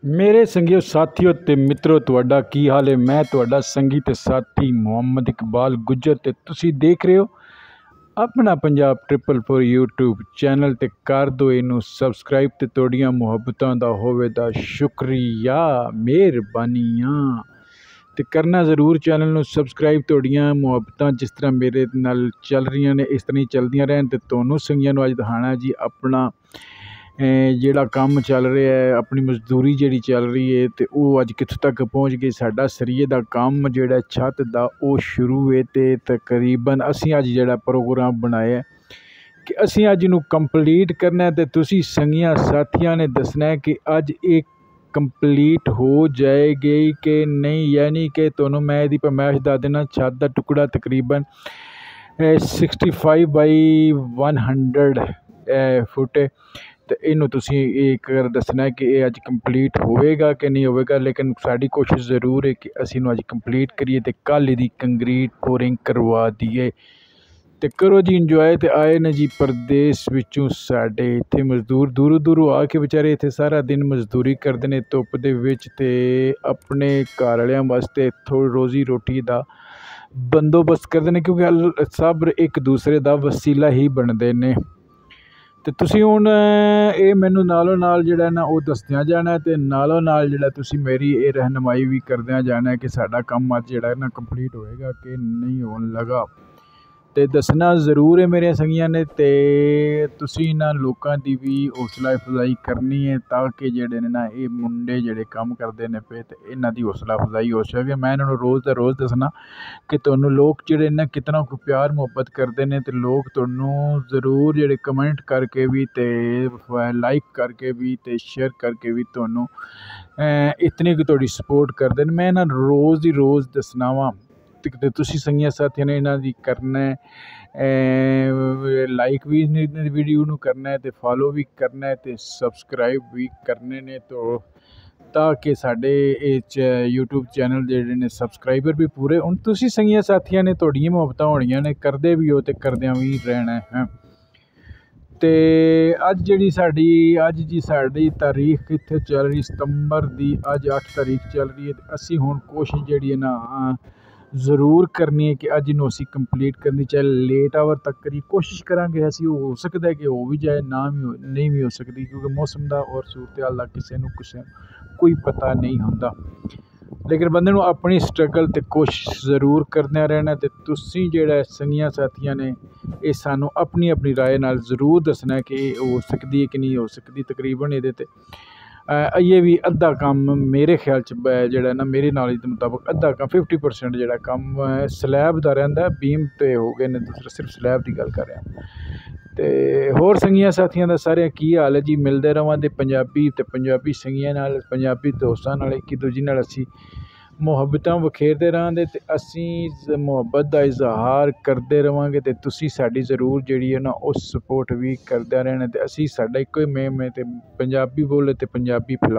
ਮੇਰੇ ਸੰਗੀਓ ਸਾਥੀਓ ਤੇ ਮਿੱਤਰੋ, ਤੁਹਾਡਾ ਕੀ ਹਾਲ ਹੈ। ਮੈਂ ਤੁਹਾਡਾ ਸੰਗੀ ਤੇ ਸਾਥੀ ਮੁਹੰਮਦ ਇਕਬਾਲ ਗੁੱਜਰ ਤੇ ਤੁਸੀਂ ਦੇਖ ਰਹੇ ਹੋ ਆਪਣਾ ਪੰਜਾਬ 444 YouTube ਚੈਨਲ ਤੇ ਕਰ ਦਿਓ ਇਹਨੂੰ ਸਬਸਕ੍ਰਾਈਬ ਤੇ ਤੁਹਾਡੀਆਂ ਮੁਹੱਬਤਾਂ ਦਾ ਹੋਵੇ ਦਾ ਸ਼ੁਕਰੀਆ, ਮਿਹਰਬਾਨੀਆਂ ਤੇ ਕਰਨਾ ਜ਼ਰੂਰ ਚੈਨਲ ਨੂੰ ਸਬਸਕ੍ਰਾਈਬ। ਤੁਹਾਡੀਆਂ ਮੁਹੱਬਤਾਂ ਜਿਸ ਤਰ੍ਹਾਂ ਮੇਰੇ ਨਾਲ ਚੱਲ ਰਹੀਆਂ ਨੇ ਇਸ ਤਰ੍ਹਾਂ ਹੀ ਚੱਲਦੀਆਂ ਰਹਿਣ ਤੇ ਤੁਹਾਨੂੰ ਸੰਗੀਆਂ ਨੂੰ ਅੱਜ ਦਿਖਾਣਾ ਜੀ ਆਪਣਾ ਜਿਹੜਾ ਕੰਮ ਚੱਲ ਰਿਹਾ ਹੈ, ਆਪਣੀ ਮਜ਼ਦੂਰੀ ਜਿਹੜੀ ਚੱਲ ਰਹੀ ਹੈ ਤੇ ਉਹ ਅੱਜ ਕਿੱਥੋਂ ਤੱਕ ਪਹੁੰਚ ਗਈ। ਸਾਡਾ ਸਰੀਏ ਦਾ ਕੰਮ ਜਿਹੜਾ ਛੱਤ ਦਾ ਉਹ ਸ਼ੁਰੂ ਹੈ ਤੇ ਤਕਰੀਬਨ ਅਸੀਂ ਅੱਜ ਜਿਹੜਾ ਪ੍ਰੋਗਰਾਮ ਬਣਾਇਆ ਕਿ ਅਸੀਂ ਅੱਜ ਇਹਨੂੰ ਕੰਪਲੀਟ ਕਰਨਾ ਤੇ ਤੁਸੀਂ ਸੰਗੀਆਂ ਸਾਥੀਆਂ ਨੇ ਦੱਸਣਾ ਹੈ ਕਿ ਅੱਜ ਇਹ ਕੰਪਲੀਟ ਹੋ ਜਾਏਗੀ ਕਿ ਨਹੀਂ। ਯਾਨੀ ਕਿ ਤੁਹਾਨੂੰ ਮੈਂ ਇਹਦੀ ਪਰਮਾਇਸ਼ ਦੱਸ ਦੇਣਾ, ਛੱਤ ਦਾ ਟੁਕੜਾ ਤਕਰੀਬਨ 65 ਬਾਈ 100 ਫੁੱਟ ਤੇ ਇਹਨੂੰ ਤੁਸੀਂ ਇੱਕ ਦੱਸਣਾ ਕਿ ਇਹ ਅੱਜ ਕੰਪਲੀਟ ਹੋਵੇਗਾ ਕਿ ਨਹੀਂ ਹੋਵੇਗਾ। ਲੇਕਿਨ ਸਾਡੀ ਕੋਸ਼ਿਸ਼ ਜ਼ਰੂਰ ਹੈ ਕਿ ਅਸੀਂ ਇਹਨੂੰ ਅੱਜ ਕੰਪਲੀਟ ਕਰੀਏ ਤੇ ਕੱਲ੍ਹ ਇਹਦੀ ਕੰਕਰੀਟ ਪੋਰਿੰਗ ਕਰਵਾ ਦਈਏ। ਤੇ ਕਰੋ ਜੀ ਇੰਜੋਏ। ਤੇ ਆਏ ਨੇ ਜੀ ਪ੍ਰਦੇਸ਼ ਵਿੱਚੋਂ ਸਾਡੇ ਇੱਥੇ ਮਜ਼ਦੂਰ ਦੂਰੋਂ ਦੂਰੋਂ ਆ ਕੇ ਵਿਚਾਰੇ ਇੱਥੇ ਸਾਰਾ ਦਿਨ ਮਜ਼ਦੂਰੀ ਕਰਦੇ ਨੇ ਧੁੱਪ ਦੇ ਵਿੱਚ ਤੇ ਆਪਣੇ ਘਰ ਵਾਲਿਆਂ ਵਾਸਤੇ ਥੋੜ੍ਹੀ ਰੋਜ਼ੀ ਰੋਟੀ ਦਾ ਬੰਦੋਬਸਤ ਕਰਦੇ ਨੇ, ਕਿਉਂਕਿ ਸਭ ਇੱਕ ਦੂਸਰੇ ਦਾ ਵਸੀਲਾ ਹੀ ਬਣਦੇ ਨੇ। ਤੇ ਤੁਸੀਂ ਹੁਣ ਇਹ ਮੈਨੂੰ ਨਾਲੋਂ ਨਾਲ ਜਿਹੜਾ ਨਾ ਉਹ ਦੱਸਦਿਆਂ ਜਾਣਾ ਤੇ ਨਾਲੋਂ ਨਾਲ ਜਿਹੜਾ ਤੁਸੀਂ ਮੇਰੀ ਇਹ ਰਹਿਨਮਾਈ ਵੀ ਕਰਦਿਆਂ ਜਾਣਾ ਕਿ ਸਾਡਾ ਕੰਮ ਅੱਜ ਜਿਹੜਾ ਨਾ ਕੰਪਲੀਟ ਹੋਏਗਾ ਕਿ ਨਹੀਂ ਹੋਣ ਲੱਗਾ। ਤੇ ਦੱਸਣਾ ਜ਼ਰੂਰ ਹੈ ਮੇਰੀਆਂ ਸੰਗੀਆਂ ਨੇ। ਤੇ ਤੁਸੀਂ ਇਹਨਾਂ ਲੋਕਾਂ ਦੀ ਵੀ ਹੌਸਲਾ ਅਫਜ਼ਾਈ ਕਰਨੀ ਹੈ ਤਾਂ ਕਿ ਜਿਹੜੇ ਨੇ ਨਾ ਇਹ ਮੁੰਡੇ ਜਿਹੜੇ ਕੰਮ ਕਰਦੇ ਨੇ ਪਏ ਤੇ ਇਹਨਾਂ ਦੀ ਹੌਸਲਾ ਅਫਜ਼ਾਈ ਹੋ ਸਕੇ। ਮੈਂ ਇਹਨਾਂ ਨੂੰ ਰੋਜ਼ ਦਾ ਰੋਜ਼ ਦੱਸਣਾ ਕਿ ਤੁਹਾਨੂੰ ਲੋਕ ਜਿਹੜੇ ਨਾ ਕਿਤਨਾ ਕੁ ਪਿਆਰ ਮੁਹੱਬਤ ਕਰਦੇ ਨੇ ਤੇ ਲੋਕ ਤੁਹਾਨੂੰ ਜ਼ਰੂਰ ਜਿਹੜੇ ਕਮੈਂਟ ਕਰਕੇ ਵੀ ਤੇ ਲਾਈਕ ਕਰਕੇ ਵੀ ਤੇ ਸ਼ੇਅਰ ਕਰਕੇ ਵੀ ਤੁਹਾਨੂੰ ਇਤਨੀ ਕੁ ਤੁਹਾਡੀ ਸਪੋਰਟ ਕਰਦੇ ਨੇ। ਮੈਂ ਇਹਨਾਂ ਰੋਜ਼ ਦੀ ਰੋਜ਼ ਦੱਸਣਾ ਵਾ ਤੇ ਤੁਸੀਂ ਸੰਗੀਆਂ ਸਾਥੀਆਂ ਨੇ ਇਹਨਾਂ ਦੀ ਕਰਨਾ ਲਾਈਕ ਵੀ ਵੀਡੀਓ ਨੂੰ ਕਰਨਾ ਹੈ ਤੇ ਫੋਲੋ ਵੀ ਕਰਨਾ ਹੈ ਤੇ ਸਬਸਕ੍ਰਾਈਬ ਵੀ ਕਰਨੇ ਨੇ ਤਾਂ ਕਿ ਸਾਡੇ ਇਹ YouTube ਚੈਨਲ ਜਿਹੜੇ ਨੇ ਸਬਸਕ੍ਰਾਈਬਰ ਵੀ ਪੂਰੇ ਹੁਣ ਤੁਸੀਂ ਸੰਗੀਆਂ ਸਾਥੀਆਂ ਨੇ ਤੁਹਾਡੀਆਂ ਮੁਹੱਬਤਾਂ ਹੋਣੀਆਂ ਨੇ, ਕਰਦੇ ਵੀ ਹੋ ਤੇ ਕਰਦਿਆਂ ਵੀ ਰਹਿਣਾ ਹੈ। ਤੇ ਅੱਜ ਜਿਹੜੀ ਸਾਡੀ ਤਾਰੀਖ ਇੱਥੇ ਚੱਲ ਰਹੀ ਸਤੰਬਰ ਦੀ, ਅੱਜ 8 ਤਾਰੀਖ ਚੱਲ ਰਹੀ ਹੈ ਤੇ ਅਸੀਂ ਹੁਣ ਕੋਸ਼ਿਸ਼ ਜਿਹੜੀ ਹੈ ਨਾ ਜ਼ਰੂਰ ਕਰਨੀ ਹੈ ਕਿ ਅੱਜ ਇਹਨੂੰ ਅਸੀਂ ਕੰਪਲੀਟ ਕਰਨੀ, ਚਾਹੇ ਲੇਟ ਆਵਰ ਤੱਕ ਕਰੀ ਕੋਸ਼ਿਸ਼ ਕਰਾਂਗੇ ਅਸੀਂ। ਹੋ ਸਕਦਾ ਹੈ ਕਿ ਹੋ ਵੀ ਜਾਏ, ਨਹੀਂ ਵੀ ਹੋ ਸਕਦੀ, ਕਿਉਂਕਿ ਮੌਸਮ ਦਾ ਔਰ ਸੂਰਤ ਹਾਲ ਦਾ ਕਿਸੇ ਨੂੰ ਕੋਈ ਪਤਾ ਨਹੀਂ ਹੁੰਦਾ। ਲੇਕਿਨ ਬੰਦੇ ਨੂੰ ਆਪਣੀ ਸਟਰਗਲ ਤੇ ਕੋਸ਼ਿਸ਼ ਜ਼ਰੂਰ ਕਰਦਿਆਂ ਰਹਿਣਾ ਤੇ ਤੁਸੀਂ ਜਿਹੜਾ ਸੰਗੀਆਂ ਸਾਥੀਆਂ ਨੇ ਇਹ ਸਾਨੂੰ ਆਪਣੀ ਆਪਣੀ ਰਾਏ ਨਾਲ ਜ਼ਰੂਰ ਦੱਸਣਾ ਕਿ ਇਹ ਹੋ ਸਕਦੀ ਹੈ ਕਿ ਨਹੀਂ ਹੋ ਸਕਦੀ। ਤਕਰੀਬਨ ਇਹਦੇ ਤੇ ਇਹ ਵੀ ਅੱਧਾ ਕੰਮ ਮੇਰੇ ਖਿਆਲ 'ਚ ਜਿਹੜਾ ਨਾ ਮੇਰੇ ਨੌਲੇਜ ਦੇ ਮੁਤਾਬਕ ਅੱਧਾ ਕੰਮ 50% ਜਿਹੜਾ ਕੰਮ ਸਲੈਬ ਦਾ ਰਹਿੰਦਾ, ਬੀਮ ਤੇ ਹੋ ਗਏ ਨੇ, ਦੂਸਰਾ ਸਿਰਫ ਸਲੈਬ ਦੀ ਗੱਲ ਕਰ ਰਿਹਾ। ਤੇ ਹੋਰ ਸੰਗੀਆਂ ਸਾਥੀਆਂ ਦਾ ਸਾਰਿਆਂ ਕੀ ਹਾਲ ਹੈ ਜੀ। ਮਿਲਦੇ ਰਹਾਂਗੇ ਪੰਜਾਬੀ ਸੰਗੀਆਂ ਨਾਲ, ਪੰਜਾਬੀ ਦੋਸਤਾਂ ਨਾਲ, ਇੱਕ ਦੂਜੇ ਨਾਲ ਅਸੀਂ ਮੁਹੱਬਤਾਂ ਵਖੇਰਦੇ ਰਹਾਂਗੇ ਤੇ ਅਸੀਂ ਮੁਹੱਬਤ ਦਾ ਇਜ਼ਹਾਰ ਕਰਦੇ ਰਹਾਂਗੇ ਤੇ ਤੁਸੀਂ ਸਾਡੀ ਜ਼ਰੂਰ ਜਿਹੜੀ ਹੈ ਨਾ ਉਹ ਸਪੋਰਟ ਵੀ ਕਰਦਿਆਂ ਰਹਿਣਾ। ਤੇ ਅਸੀਂ ਸਾਡਾ ਇੱਕੋ ਹੀ ਮੇਮ ਹੈ ਤੇ ਪੰਜਾਬੀ ਬੋਲੇ ਤੇ ਪੰਜਾਬੀ ਫੈਲਾਓ।